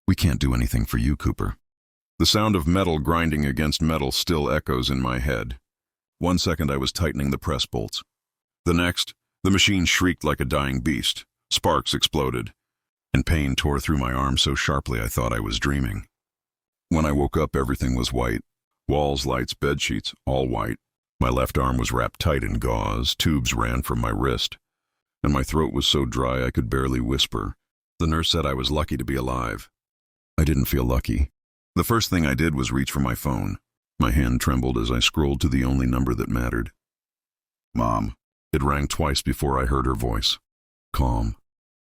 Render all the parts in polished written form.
We can't do anything for you, Cooper. The sound of metal grinding against metal still echoes in my head. 1 second I was tightening the press bolts. The next, the machine shrieked like a dying beast. Sparks exploded, and pain tore through my arm so sharply I thought I was dreaming. When I woke up, everything was white. Walls, lights, bed sheets, all white. My left arm was wrapped tight in gauze, tubes ran from my wrist, and my throat was so dry I could barely whisper. The nurse said I was lucky to be alive. I didn't feel lucky. The first thing I did was reach for my phone. My hand trembled as I scrolled to the only number that mattered. Mom. It rang twice before I heard her voice. Calm,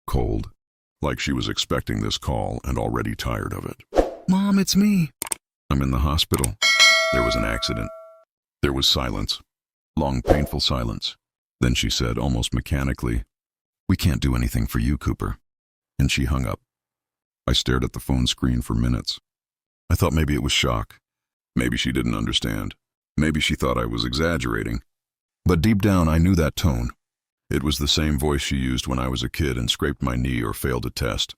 cold, like she was expecting this call and already tired of it. Mom, it's me. I'm in the hospital. There was an accident. There was silence. Long, painful silence. Then she said, almost mechanically, "We can't do anything for you, Cooper." And she hung up. I stared at the phone screen for minutes. I thought maybe it was shock. Maybe she didn't understand. Maybe she thought I was exaggerating. But deep down, I knew that tone. It was the same voice she used when I was a kid and scraped my knee or failed a test.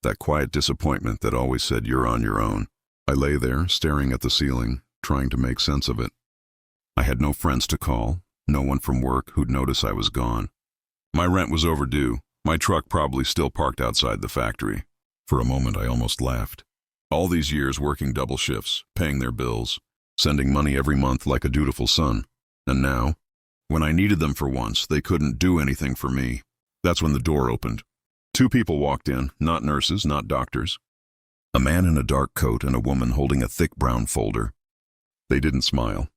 That quiet disappointment that always said, "You're on your own." I lay there, staring at the ceiling, trying to make sense of it. I had no friends to call, no one from work who'd notice I was gone. My rent was overdue, my truck probably still parked outside the factory. For a moment, I almost laughed. All these years working double shifts, paying their bills, sending money every month like a dutiful son. And now, when I needed them for once, they couldn't do anything for me. That's when the door opened. 2 people walked in, not nurses, not doctors. A man in a dark coat and a woman holding a thick brown folder. They didn't smile.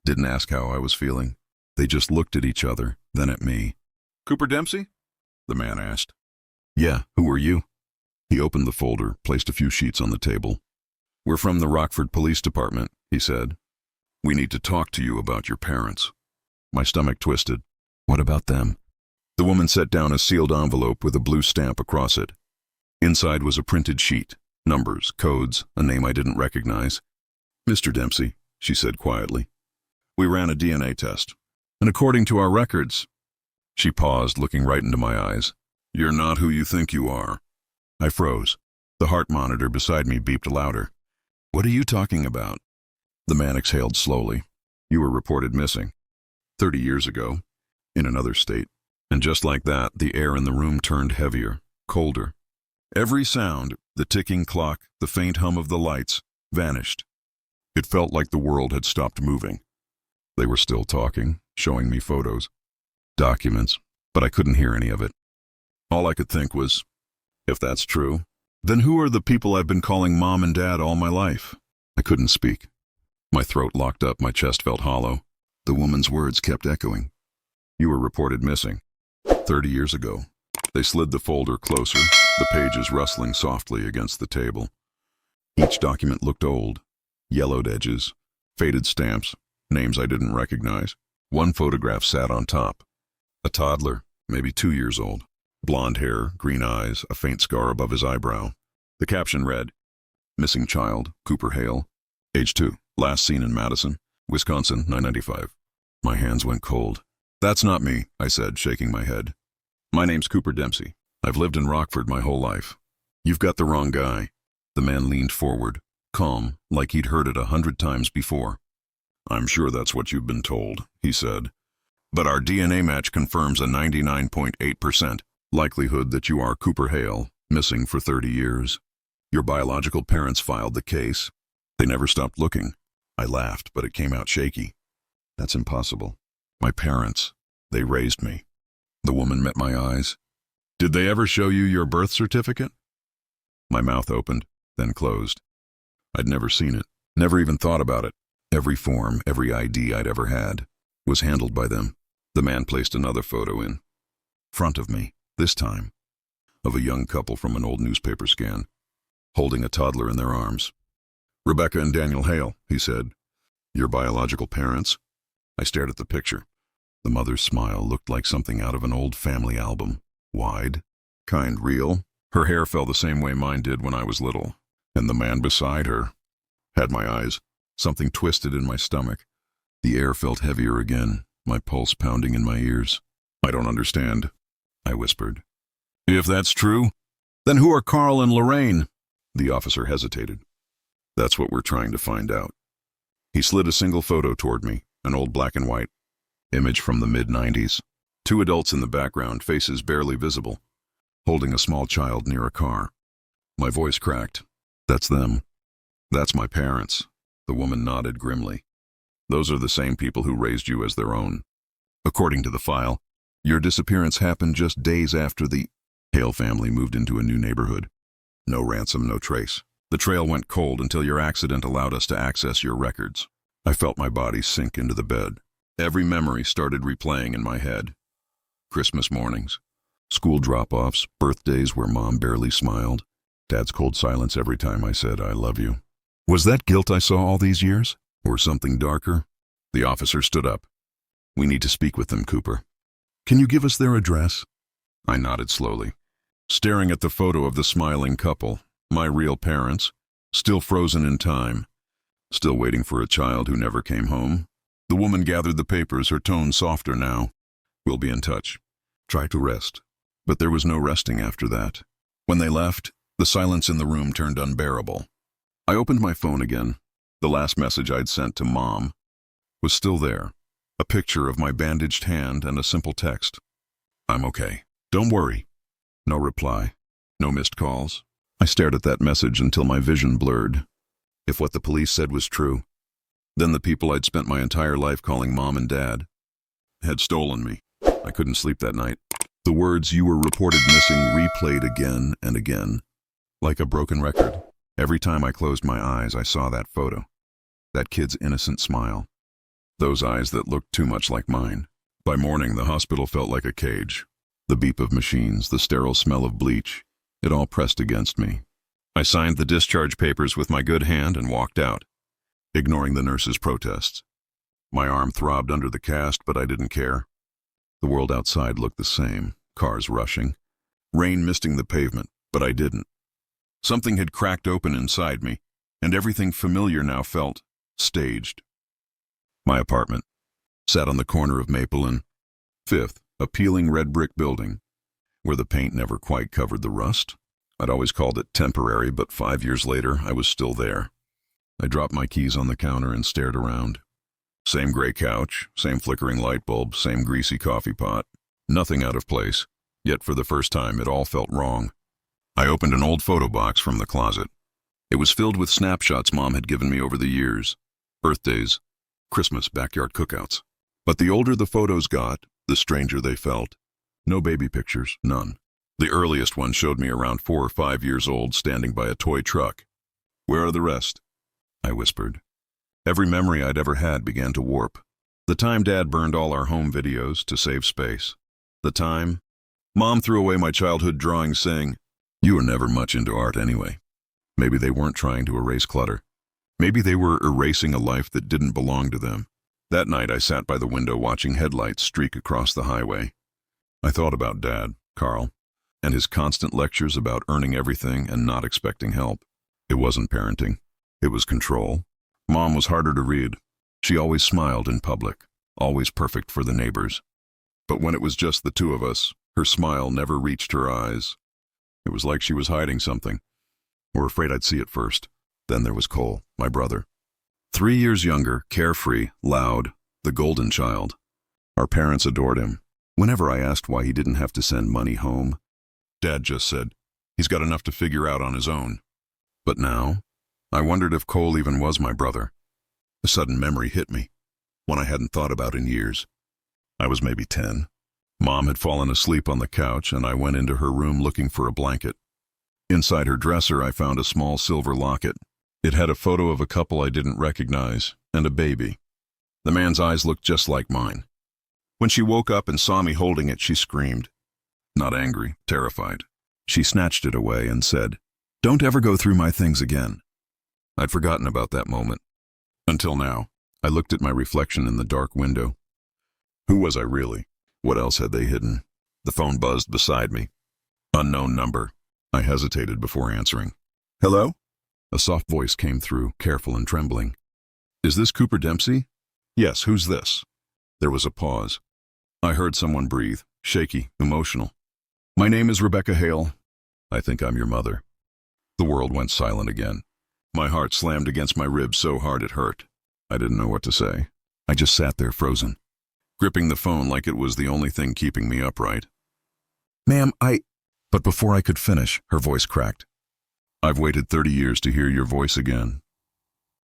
Didn't ask how I was feeling. They just looked at each other, then at me. "Cooper Dempsey?" the man asked. "Yeah, who are you?" He opened the folder, placed a few sheets on the table. "We're from the Rockford Police Department," he said. "We need to talk to you about your parents." My stomach twisted. What about them? The woman set down a sealed envelope with a blue stamp across it. Inside was a printed sheet, numbers, codes, a name I didn't recognize. "Mr. Dempsey," she said quietly, "we ran a DNA test, and according to our records—" She paused, looking right into my eyes. "You're not who you think you are." I froze. The heart monitor beside me beeped louder. "What are you talking about?" The man exhaled slowly. "You were reported missing 30 years ago, in another state." And just like that, the air in the room turned heavier, colder. Every sound, the ticking clock, the faint hum of the lights, vanished. It felt like the world had stopped moving. They were still talking, showing me photos, documents, but I couldn't hear any of it. All I could think was, if that's true, then who are the people I've been calling Mom and Dad all my life? I couldn't speak. My throat locked up, my chest felt hollow. The woman's words kept echoing. "You were reported missing 30 years ago." They slid the folder closer, the pages rustling softly against the table. Each document looked old. Yellowed edges, faded stamps, names I didn't recognize. One photograph sat on top. A toddler, maybe 2 years old. Blonde hair, green eyes, a faint scar above his eyebrow. The caption read, "Missing child, Cooper Hale, age 2, last seen in Madison, Wisconsin, 995. My hands went cold. "That's not me," I said, shaking my head. "My name's Cooper Dempsey. I've lived in Rockford my whole life." "You've got the wrong guy." The man leaned forward, calm, like he'd heard it 100 times before. "I'm sure that's what you've been told," he said. "But our DNA match confirms a 99.8% likelihood that you are Cooper Hale, missing for 30 years. Your biological parents filed the case. They never stopped looking." I laughed, but it came out shaky. "That's impossible. My parents, they raised me." The woman met my eyes. "Did they ever show you your birth certificate?" My mouth opened, then closed. I'd never seen it, never even thought about it. Every form, every ID I'd ever had was handled by them. The man placed another photo in front of me, this time, of a young couple from an old newspaper scan, holding a toddler in their arms. "Rebecca and Daniel Hale," he said. "Your biological parents?" I stared at the picture. The mother's smile looked like something out of an old family album. Wide, kind, real. Her hair fell the same way mine did when I was little. And the man beside her had my eyes. Something twisted in my stomach. The air felt heavier again, my pulse pounding in my ears. "I don't understand," I whispered. "If that's true, then who are Carl and Lorraine?" The officer hesitated. That's what we're trying to find out. He slid a single photo toward me, an old black and white image from the mid-90s. Two adults in the background, faces barely visible, holding a small child near a car. My voice cracked. That's them. That's my parents. The woman nodded grimly. Those are the same people who raised you as their own. According to the file, your disappearance happened just days after the Hale family moved into a new neighborhood. No ransom, no trace. The trail went cold until your accident allowed us to access your records. I felt my body sink into the bed. Every memory started replaying in my head. Christmas mornings, school drop-offs, birthdays where Mom barely smiled, Dad's cold silence every time I said, I love you. Was that guilt I saw all these years? Or something darker? The officer stood up. We need to speak with them, Cooper. Can you give us their address? I nodded slowly, staring at the photo of the smiling couple, my real parents, still frozen in time, still waiting for a child who never came home. The woman gathered the papers, her tone softer now. We'll be in touch. Try to rest. But there was no resting after that. When they left, the silence in the room turned unbearable. I opened my phone again. The last message I'd sent to Mom was still there. A picture of my bandaged hand and a simple text. I'm okay. Don't worry. No reply. No missed calls. I stared at that message until my vision blurred. If what the police said was true, then the people I'd spent my entire life calling Mom and Dad had stolen me. I couldn't sleep that night. The words "you were reported missing" replayed again and again, like a broken record. Every time I closed my eyes, I saw that photo. That kid's innocent smile. Those eyes that looked too much like mine. By morning, the hospital felt like a cage. The beep of machines, the sterile smell of bleach, it all pressed against me. I signed the discharge papers with my good hand and walked out, ignoring the nurse's protests. My arm throbbed under the cast, but I didn't care. The world outside looked the same, cars rushing, rain misting the pavement, but I didn't. Something had cracked open inside me, and everything familiar now felt staged. My apartment sat on the corner of Maple and 5th, a peeling red brick building, where the paint never quite covered the rust. I'd always called it temporary, but 5 years later, I was still there. I dropped my keys on the counter and stared around. Same gray couch, same flickering light bulb, same greasy coffee pot. Nothing out of place, yet for the first time it all felt wrong. I opened an old photo box from the closet. It was filled with snapshots Mom had given me over the years. Birthdays, Christmas, backyard cookouts. But the older the photos got, the stranger they felt. No baby pictures, none. The earliest one showed me around 4 or 5 years old, standing by a toy truck. Where are the rest? I whispered. Every memory I'd ever had began to warp. The time Dad burned all our home videos to save space. The time Mom threw away my childhood drawings saying, "You were never much into art anyway." Maybe they weren't trying to erase clutter. Maybe they were erasing a life that didn't belong to them. That night I sat by the window watching headlights streak across the highway. I thought about Dad, Carl, and his constant lectures about earning everything and not expecting help. It wasn't parenting. It was control. Mom was harder to read. She always smiled in public, always perfect for the neighbors. But when it was just the two of us, her smile never reached her eyes. It was like she was hiding something, or afraid I'd see it first. Then there was Cole, my brother. 3 years younger, carefree, loud, the golden child. Our parents adored him. Whenever I asked why he didn't have to send money home, Dad just said, he's got enough to figure out on his own. But now, I wondered if Cole even was my brother. A sudden memory hit me, one I hadn't thought about in years. I was maybe 10. Mom had fallen asleep on the couch, and I went into her room looking for a blanket. Inside her dresser, I found a small silver locket. It had a photo of a couple I didn't recognize, and a baby. The man's eyes looked just like mine. When she woke up and saw me holding it, she screamed. Not angry, terrified. She snatched it away and said, "Don't ever go through my things again." I'd forgotten about that moment. Until now, I looked at my reflection in the dark window. Who was I really? What else had they hidden? The phone buzzed beside me. Unknown number. I hesitated before answering. "Hello?" A soft voice came through, careful and trembling. "Is this Cooper Dempsey?" "Yes, who's this?" There was a pause. I heard someone breathe, shaky, emotional. "My name is Rebecca Hale. I think I'm your mother." The world went silent again. My heart slammed against my ribs so hard it hurt. I didn't know what to say. I just sat there frozen, gripping the phone like it was the only thing keeping me upright. "Ma'am, But before I could finish, her voice cracked. "I've waited 30 years to hear your voice again."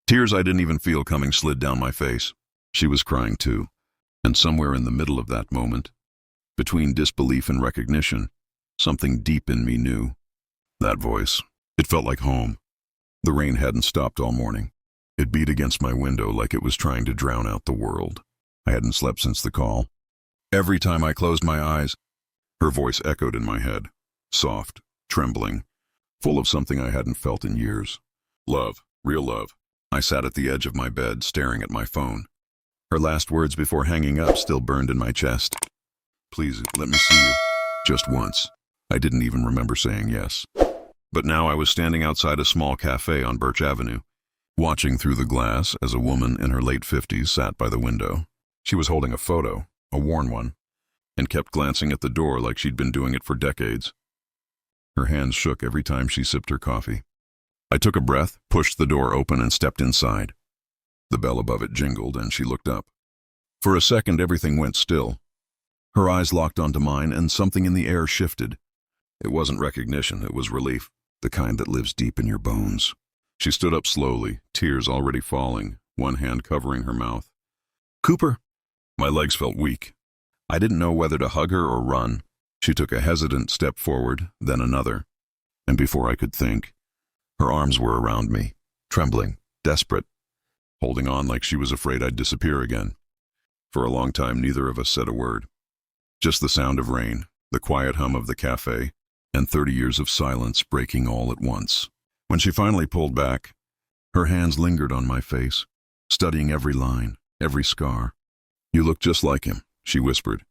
Tears I didn't even feel coming slid down my face. She was crying too. And somewhere in the middle of that moment, between disbelief and recognition, something deep in me knew. That voice, it felt like home. The rain hadn't stopped all morning. It beat against my window like it was trying to drown out the world. I hadn't slept since the call. Every time I closed my eyes, her voice echoed in my head, soft, trembling, full of something I hadn't felt in years. Love, real love. I sat at the edge of my bed, staring at my phone. Her last words before hanging up still burned in my chest. "Please, let me see you. Just once." I didn't even remember saying yes. But now I was standing outside a small cafe on Birch Avenue, watching through the glass as a woman in her late 50s sat by the window. She was holding a photo, a worn one, and kept glancing at the door like she'd been doing it for decades. Her hands shook every time she sipped her coffee. I took a breath, pushed the door open, and stepped inside. The bell above it jingled, and she looked up. For a second, everything went still. Her eyes locked onto mine, and something in the air shifted. It wasn't recognition, it was relief, the kind that lives deep in your bones. She stood up slowly, tears already falling, one hand covering her mouth. "Cooper!" My legs felt weak. I didn't know whether to hug her or run. She took a hesitant step forward, then another. And before I could think, her arms were around me, trembling, desperate, holding on like she was afraid I'd disappear again. For a long time, neither of us said a word. Just the sound of rain, the quiet hum of the cafe, and 30 years of silence breaking all at once. When she finally pulled back, her hands lingered on my face, studying every line, every scar. "You look just like him," she whispered.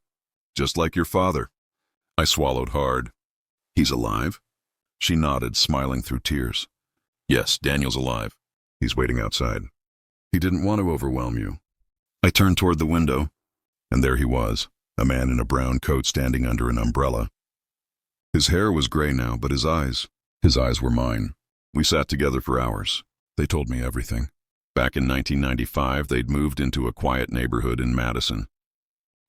"Just like your father." I swallowed hard. "He's alive?" She nodded, smiling through tears. "Yes, Daniel's alive. He's waiting outside. He didn't want to overwhelm you." I turned toward the window, and there he was, a man in a brown coat standing under an umbrella. His hair was gray now, but his eyes were mine. We sat together for hours. They told me everything. Back in 1995, they'd moved into a quiet neighborhood in Madison.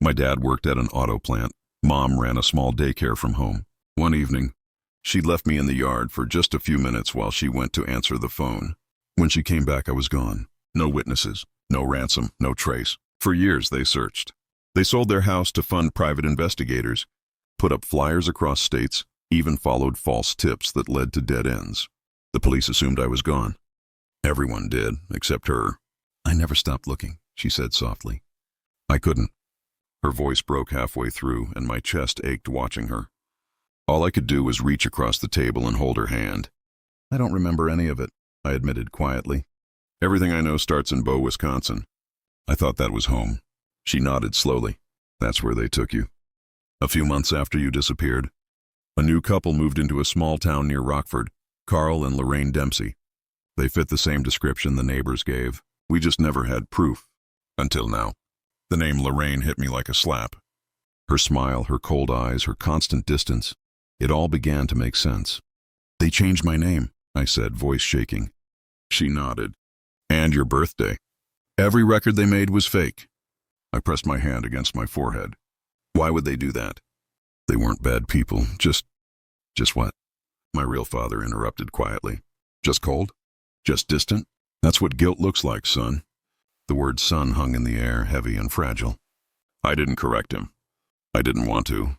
My dad worked at an auto plant. Mom ran a small daycare from home. One evening, she'd left me in the yard for just a few minutes while she went to answer the phone. When she came back, I was gone. No witnesses, no ransom, no trace. For years, they searched. They sold their house to fund private investigators, put up flyers across states, even followed false tips that led to dead ends. The police assumed I was gone. Everyone did, except her. "I never stopped looking," she said softly. I couldn't. Her voice broke halfway through, and my chest ached watching her. All I could do was reach across the table and hold her hand. "I don't remember any of it," I admitted quietly. "Everything I know starts in Bow, Wisconsin. I thought that was home." She nodded slowly. "That's where they took you. A few months after you disappeared, a new couple moved into a small town near Rockford, Carl and Lorraine Dempsey. They fit the same description the neighbors gave. We just never had proof. Until now." The name Lorraine hit me like a slap. Her smile, her cold eyes, her constant distance. It all began to make sense. "They changed my name," I said, voice shaking. She nodded. "And your birthday. Every record they made was fake." I pressed my hand against my forehead. "Why would they do that?" "They weren't bad people, just what?" My real father interrupted quietly. "Just cold? Just distant? That's what guilt looks like, son." The word son hung in the air, heavy and fragile. I didn't correct him. I didn't want to.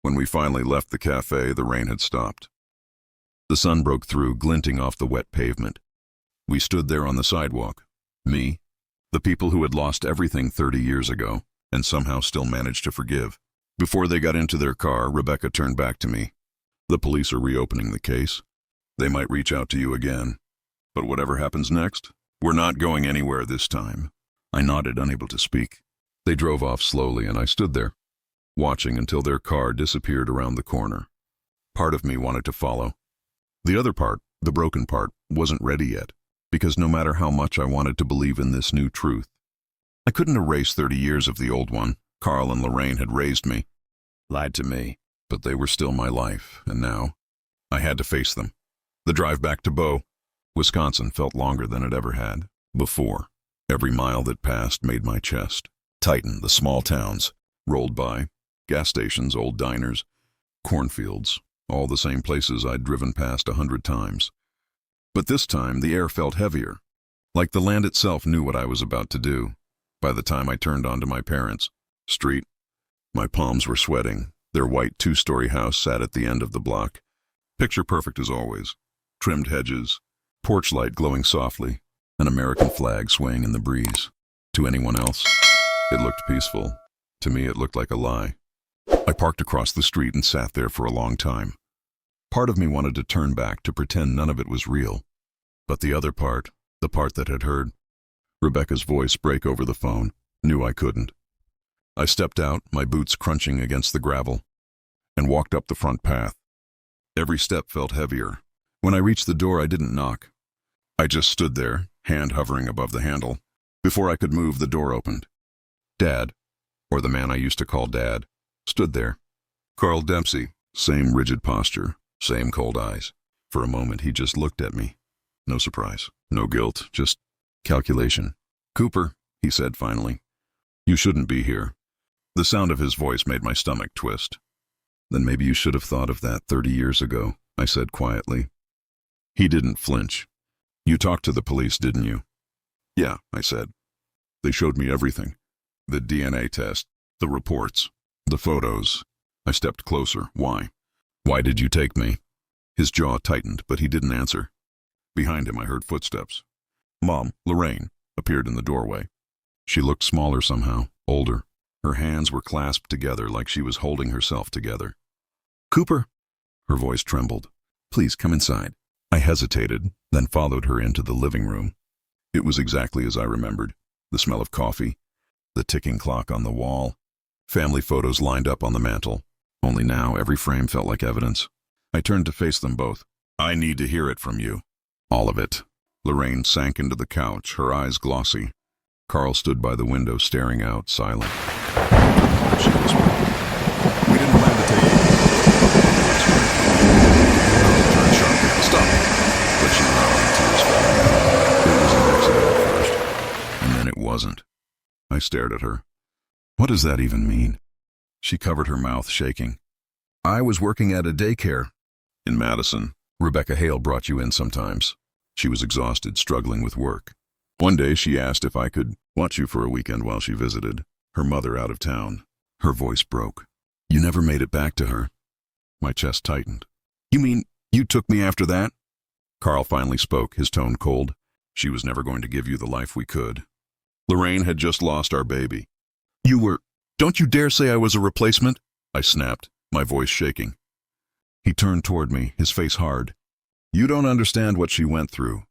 When we finally left the cafe, the rain had stopped. The sun broke through, glinting off the wet pavement. We stood there on the sidewalk. Me, the people who had lost everything 30 years ago, and somehow still managed to forgive. Before they got into their car, Rebecca turned back to me. "The police are reopening the case. They might reach out to you again. But whatever happens next, we're not going anywhere this time." I nodded, unable to speak. They drove off slowly, and I stood there, watching until their car disappeared around the corner. Part of me wanted to follow. The other part, the broken part, wasn't ready yet, because no matter how much I wanted to believe in this new truth, I couldn't erase 30 years of the old one. Carl and Lorraine had raised me, lied to me, but they were still my life, and now I had to face them. The drive back to Bow, Wisconsin felt longer than it ever had before. Every mile that passed made my chest tighten. The small towns rolled by, gas stations, old diners, cornfields, all the same places I'd driven past 100 times. But this time the air felt heavier, like the land itself knew what I was about to do. By the time I turned onto my parents' street, my palms were sweating. Their white two-story house sat at the end of the block, picture perfect as always. Trimmed hedges, porch light glowing softly, an American flag swaying in the breeze. To anyone else, it looked peaceful. To me, it looked like a lie. I parked across the street and sat there for a long time. Part of me wanted to turn back to pretend none of it was real. But the other part, the part that had heard Rebecca's voice break over the phone, knew I couldn't. I stepped out, my boots crunching against the gravel, and walked up the front path. Every step felt heavier. When I reached the door, I didn't knock. I just stood there, hand hovering above the handle. Before I could move, the door opened. Dad, or the man I used to call Dad, stood there. Carl Dempsey, same rigid posture, same cold eyes. For a moment, he just looked at me. No surprise, no guilt, just calculation. "Cooper," he said finally, "you shouldn't be here." The sound of his voice made my stomach twist. "Then maybe you should have thought of that 30 years ago," I said quietly. He didn't flinch. "You talked to the police, didn't you?" "Yeah," I said. "They showed me everything. The DNA test, the reports, the photos." I stepped closer. "Why? Why did you take me?" His jaw tightened, but he didn't answer. Behind him I heard footsteps. Mom, Lorraine, appeared in the doorway. She looked smaller somehow, older. Her hands were clasped together like she was holding herself together. "Cooper!" Her voice trembled. "Please come inside." I hesitated, then followed her into the living room. It was exactly as I remembered. The smell of coffee, the ticking clock on the wall, family photos lined up on the mantel. Only now every frame felt like evidence. I turned to face them both. "I need to hear it from you. All of it." Lorraine sank into the couch, her eyes glossy. Carl stood by the window staring out, silent. She whispered, "We didn't plan to take you." Carl turned sharply. "Stop!" But she allowed the tears falling down. It was an accident at first, and then it wasn't. I stared at her. "What does that even mean?" She covered her mouth, shaking. "I was working at a daycare in Madison. Rebecca Hale brought you in sometimes. She was exhausted, struggling with work. One day she asked if I could watch you for a weekend while she visited, her mother out of town." Her voice broke. "You never made it back to her." My chest tightened. "You mean you took me after that?" Carl finally spoke, his tone cold. "She was never going to give you the life we could. Lorraine had just lost our baby." "You were... Don't you dare say I was a replacement," I snapped, my voice shaking. He turned toward me, his face hard. "You don't understand what she went through.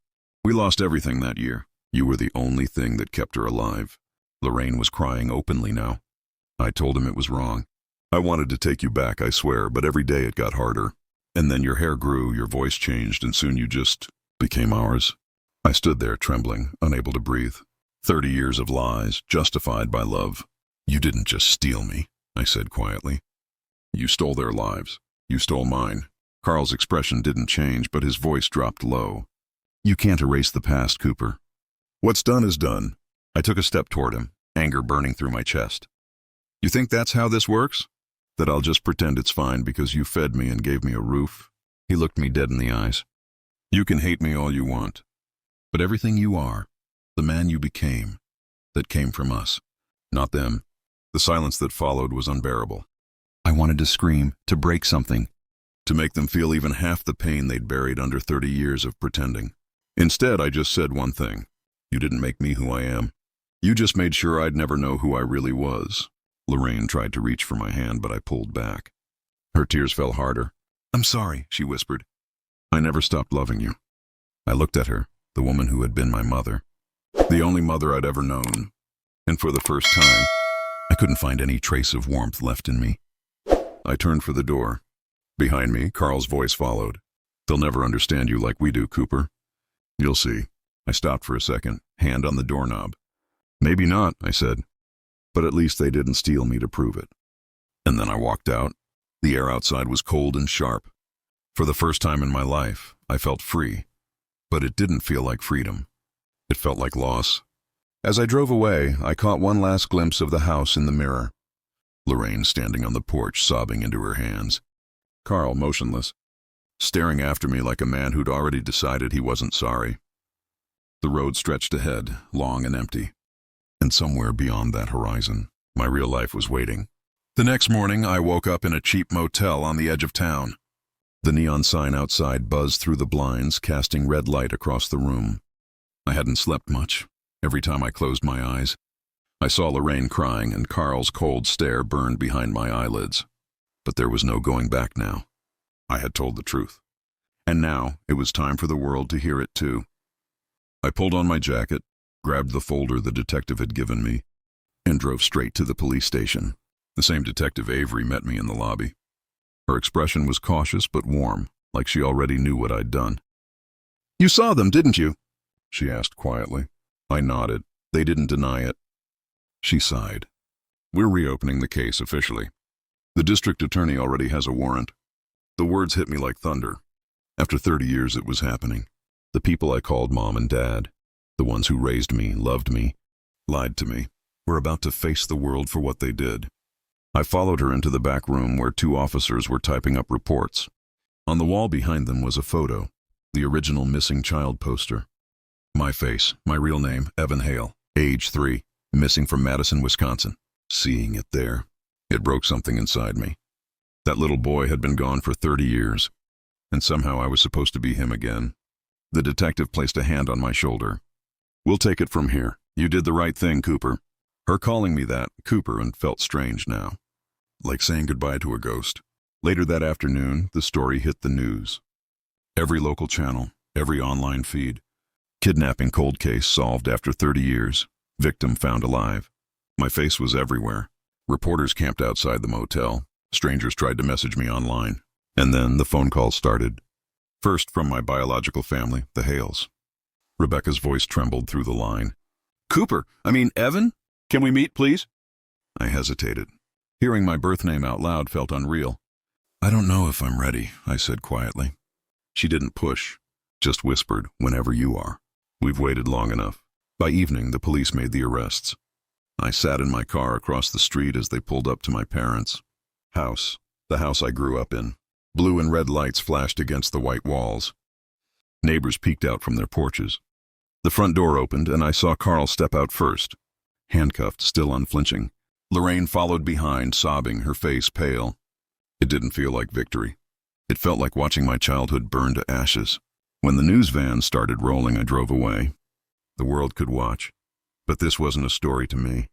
We lost everything that year. You were the only thing that kept her alive." Lorraine was crying openly now. I told him it was wrong. "I wanted to take you back, I swear, but every day it got harder. And then your hair grew, your voice changed, and soon you just became ours." I stood there trembling, unable to breathe. 30 years of lies, justified by love. "You didn't just steal me," I said quietly. "You stole their lives. You stole mine." Carl's expression didn't change, but his voice dropped low. "You can't erase the past, Cooper. What's done is done." I took a step toward him, anger burning through my chest. "You think that's how this works? That I'll just pretend it's fine because you fed me and gave me a roof?" He looked me dead in the eyes. "You can hate me all you want, but everything you are, the man you became, that came from us, not them." The silence that followed was unbearable. I wanted to scream, to break something, to make them feel even half the pain they'd buried under 30 years of pretending. Instead, I just said one thing. "You didn't make me who I am. You just made sure I'd never know who I really was." Lorraine tried to reach for my hand, but I pulled back. Her tears fell harder. "I'm sorry," she whispered. "I never stopped loving you." I looked at her, the woman who had been my mother, the only mother I'd ever known, and for the first time, I couldn't find any trace of warmth left in me. I turned for the door. Behind me, Carl's voice followed. "They'll never understand you like we do, Cooper. You'll see." I stopped for a second, hand on the doorknob. "Maybe not," I said, "but at least they didn't steal me to prove it." And then I walked out. The air outside was cold and sharp. For the first time in my life, I felt free, but it didn't feel like freedom. It felt like loss. As I drove away, I caught one last glimpse of the house in the mirror. Lorraine standing on the porch, sobbing into her hands. Carl motionless, staring after me like a man who'd already decided he wasn't sorry. The road stretched ahead, long and empty. And somewhere beyond that horizon, my real life was waiting. The next morning, I woke up in a cheap motel on the edge of town. The neon sign outside buzzed through the blinds, casting red light across the room. I hadn't slept much. Every time I closed my eyes, I saw Lorraine crying and Carl's cold stare burned behind my eyelids. But there was no going back now. I had told the truth. And now it was time for the world to hear it too. I pulled on my jacket, grabbed the folder the detective had given me, and drove straight to the police station. The same detective, Avery, met me in the lobby. Her expression was cautious but warm, like she already knew what I'd done. "You saw them, didn't you?" she asked quietly. I nodded. They didn't deny it. She sighed. "We're reopening the case officially. The district attorney already has a warrant." The words hit me like thunder. After 30 years it was happening. The people I called Mom and Dad, the ones who raised me, loved me, lied to me, were about to face the world for what they did. I followed her into the back room where 2 officers were typing up reports. On the wall behind them was a photo, the original missing child poster. My face, my real name, Evan Hale, age 3, missing from Madison, Wisconsin. Seeing it there, it broke something inside me. That little boy had been gone for 30 years, and somehow I was supposed to be him again. The detective placed a hand on my shoulder. "We'll take it from here. You did the right thing, Cooper." Her calling me that, Cooper, and felt strange now, like saying goodbye to a ghost. Later that afternoon, the story hit the news. Every local channel, every online feed. Kidnapping cold case solved after 30 years. Victim found alive. My face was everywhere. Reporters camped outside the motel. Strangers tried to message me online. And then the phone calls started. First from my biological family, the Hales. Rebecca's voice trembled through the line. Evan? Can we meet, please?" I hesitated. Hearing my birth name out loud felt unreal. "I don't know if I'm ready," I said quietly. She didn't push, just whispered, "Whenever you are. We've waited long enough." By evening, the police made the arrests. I sat in my car across the street as they pulled up to my parents' house, the house I grew up in. Blue and red lights flashed against the white walls. Neighbors peeked out from their porches. The front door opened, and I saw Carl step out first, handcuffed, still unflinching. Lorraine followed behind, sobbing, her face pale. It didn't feel like victory. It felt like watching my childhood burn to ashes. When the news van started rolling, I drove away. The world could watch, but this wasn't a story to me.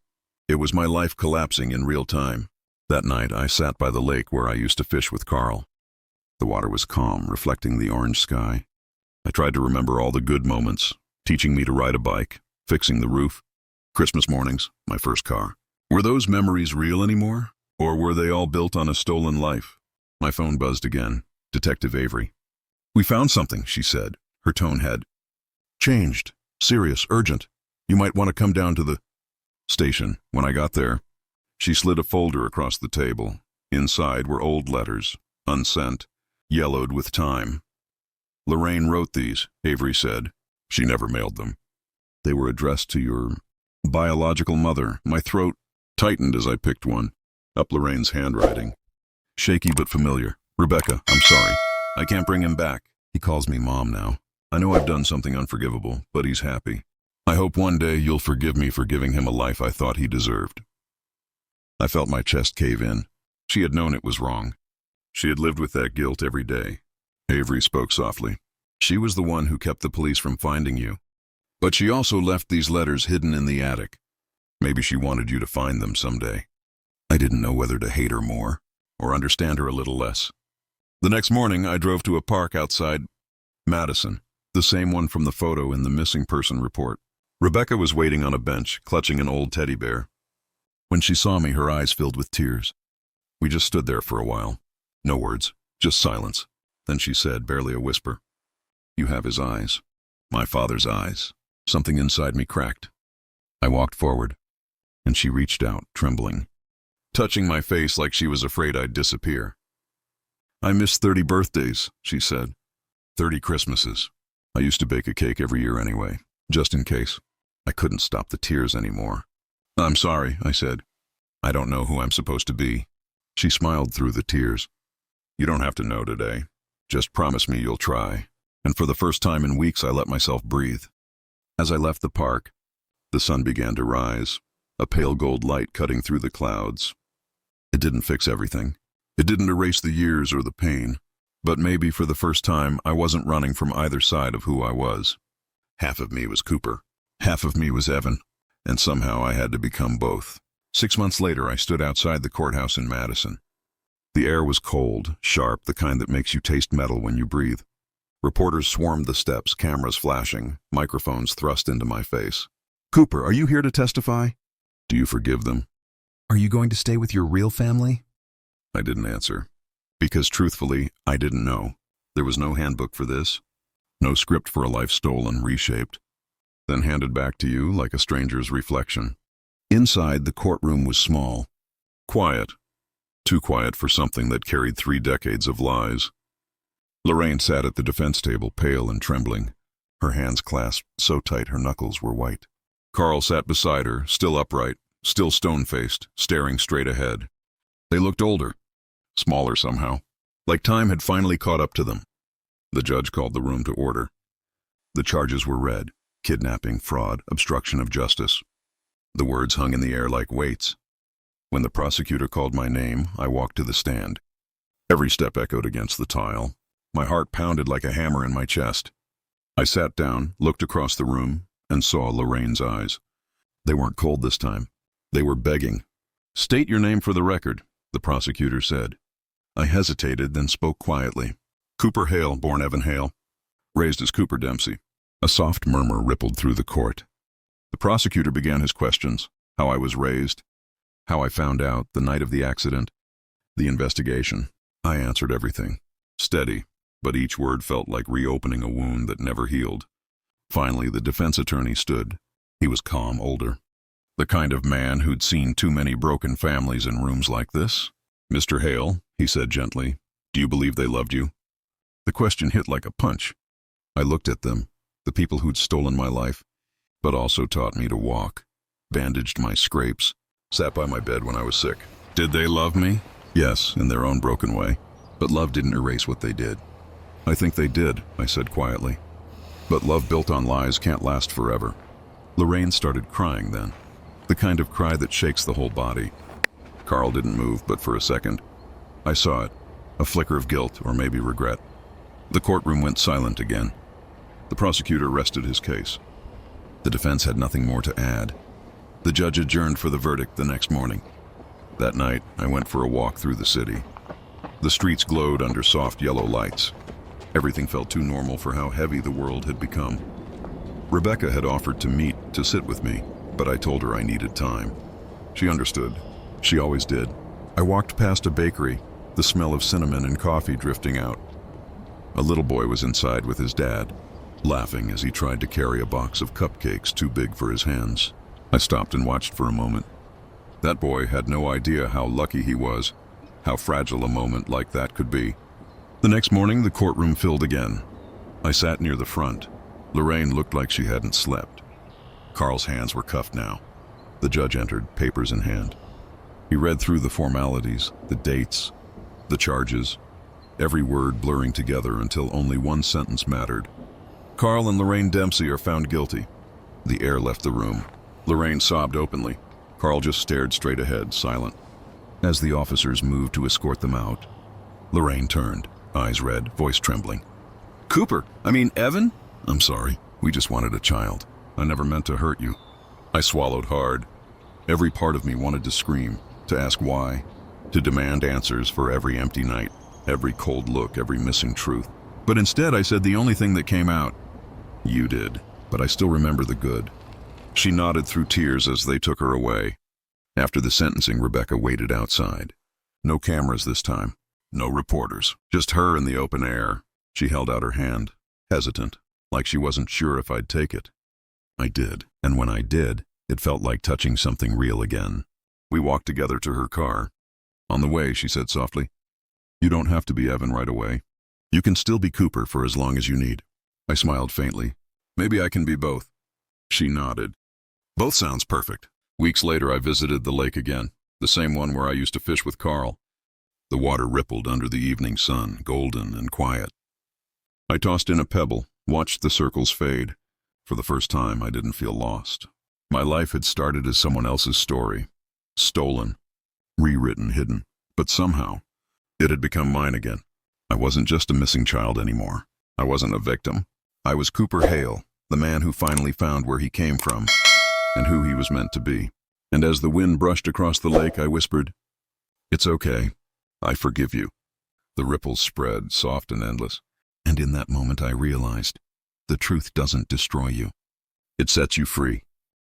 It was my life collapsing in real time. That night, I sat by the lake where I used to fish with Carl. The water was calm, reflecting the orange sky. I tried to remember all the good moments, teaching me to ride a bike, fixing the roof, Christmas mornings, my first car. Were those memories real anymore, or were they all built on a stolen life? My phone buzzed again. Detective Avery. "We found something," she said. Her tone had changed. Serious, urgent. "You might want to come down to the station." When I got there, she slid a folder across the table. Inside were old letters, unsent, yellowed with time. "Lorraine wrote these," Avery said. "She never mailed them. They were addressed to your biological mother." My throat tightened as I picked one. Up Lorraine's handwriting. Shaky but familiar. "Rebecca, I'm sorry. I can't bring him back. He calls me Mom now. I know I've done something unforgivable, but he's happy. I hope one day you'll forgive me for giving him a life I thought he deserved." I felt my chest cave in. She had known it was wrong. She had lived with that guilt every day. Avery spoke softly. "She was the one who kept the police from finding you. But she also left these letters hidden in the attic. Maybe she wanted you to find them someday." I didn't know whether to hate her more or understand her a little less. The next morning, I drove to a park outside Madison, the same one from the photo in the missing person report. Rebecca was waiting on a bench, clutching an old teddy bear. When she saw me, her eyes filled with tears. We just stood there for a while. No words, just silence. Then she said, barely a whisper, "You have his eyes. My father's eyes." Something inside me cracked. I walked forward, and she reached out, trembling, touching my face like she was afraid I'd disappear. "I missed 30 birthdays," she said. 30 Christmases. I used to bake a cake every year anyway, just in case. I couldn't stop the tears anymore. I'm sorry, I said. I don't know who I'm supposed to be. She smiled through the tears. You don't have to know today. Just promise me you'll try. And for the first time in weeks, I let myself breathe. As I left the park, the sun began to rise, a pale gold light cutting through the clouds. It didn't fix everything. It didn't erase the years or the pain. But maybe for the first time, I wasn't running from either side of who I was. Half of me was Cooper. Half of me was Evan. And somehow I had to become both. 6 months later, I stood outside the courthouse in Madison. The air was cold, sharp, the kind that makes you taste metal when you breathe. Reporters swarmed the steps, cameras flashing, microphones thrust into my face. Cooper, are you here to testify? Do you forgive them? Are you going to stay with your real family? I didn't answer. Because truthfully, I didn't know. There was no handbook for this. No script for a life stolen, reshaped, then handed back to you like a stranger's reflection. Inside, the courtroom was small. Quiet. Too quiet for something that carried 3 decades of lies. Lorraine sat at the defense table, pale and trembling, her hands clasped so tight her knuckles were white. Carl sat beside her, still upright, still stone-faced, staring straight ahead. They looked older, smaller somehow, like time had finally caught up to them. The judge called the room to order. The charges were read: kidnapping, fraud, obstruction of justice. The words hung in the air like weights. When the prosecutor called my name, I walked to the stand. Every step echoed against the tile. My heart pounded like a hammer in my chest. I sat down, looked across the room, and saw Lorraine's eyes. They weren't cold this time. They were begging. State your name for the record, the prosecutor said. I hesitated, then spoke quietly. Cooper Hale, born Evan Hale, raised as Cooper Dempsey. A soft murmur rippled through the court. The prosecutor began his questions: how I was raised, how I found out the night of the accident, the investigation. I answered everything. Steady, but each word felt like reopening a wound that never healed. Finally, the defense attorney stood. He was calm, older. The kind of man who'd seen too many broken families in rooms like this. Mr. Hale, he said gently, do you believe they loved you? The question hit like a punch. I looked at them, the people who'd stolen my life, but also taught me to walk, bandaged my scrapes, sat by my bed when I was sick. Did they love me? Yes, in their own broken way. But love didn't erase what they did. I think they did, I said quietly. But love built on lies can't last forever. Lorraine started crying then, the kind of cry that shakes the whole body. Carl didn't move, but for a second, I saw it, a flicker of guilt or maybe regret. The courtroom went silent again. The prosecutor rested his case. The defense had nothing more to add. The judge adjourned for the verdict the next morning. That night, I went for a walk through the city. The streets glowed under soft yellow lights. Everything felt too normal for how heavy the world had become. Rebecca had offered to meet, to sit with me, but I told her I needed time. She understood. She always did. I walked past a bakery, the smell of cinnamon and coffee drifting out. A little boy was inside with his dad, laughing as he tried to carry a box of cupcakes too big for his hands. I stopped and watched for a moment. That boy had no idea how lucky he was, how fragile a moment like that could be. The next morning, the courtroom filled again. I sat near the front. Lorraine looked like she hadn't slept. Carl's hands were cuffed now. The judge entered, papers in hand. He read through the formalities, the dates, the charges, every word blurring together until only one sentence mattered. Carl and Lorraine Dempsey are found guilty. The air left the room. Lorraine sobbed openly. Carl just stared straight ahead, silent. As the officers moved to escort them out, Lorraine turned, eyes red, voice trembling. Evan? I'm sorry. We just wanted a child. I never meant to hurt you. I swallowed hard. Every part of me wanted to scream, to ask why, to demand answers for every empty night, every cold look, every missing truth. But instead I said the only thing that came out. You did, but I still remember the good. She nodded through tears as they took her away. After the sentencing, Rebecca waited outside. No cameras this time. No reporters. Just her in the open air. She held out her hand, hesitant, like she wasn't sure if I'd take it. I did, and when I did, it felt like touching something real again. We walked together to her car. On the way, she said softly, "You don't have to be Evan right away. You can still be Cooper for as long as you need. I smiled faintly. Maybe I can be both. She nodded. Both sounds perfect. Weeks later, I visited the lake again, the same one where I used to fish with Carl. The water rippled under the evening sun, golden and quiet. I tossed in a pebble, watched the circles fade. For the first time, I didn't feel lost. My life had started as someone else's story. Stolen, rewritten, hidden. But somehow, it had become mine again. I wasn't just a missing child anymore. I wasn't a victim. I was Cooper Hale, the man who finally found where he came from and who he was meant to be. And as the wind brushed across the lake, I whispered, "It's okay. I forgive you." The ripples spread, soft and endless. And in that moment I realized, the truth doesn't destroy you. It sets you free.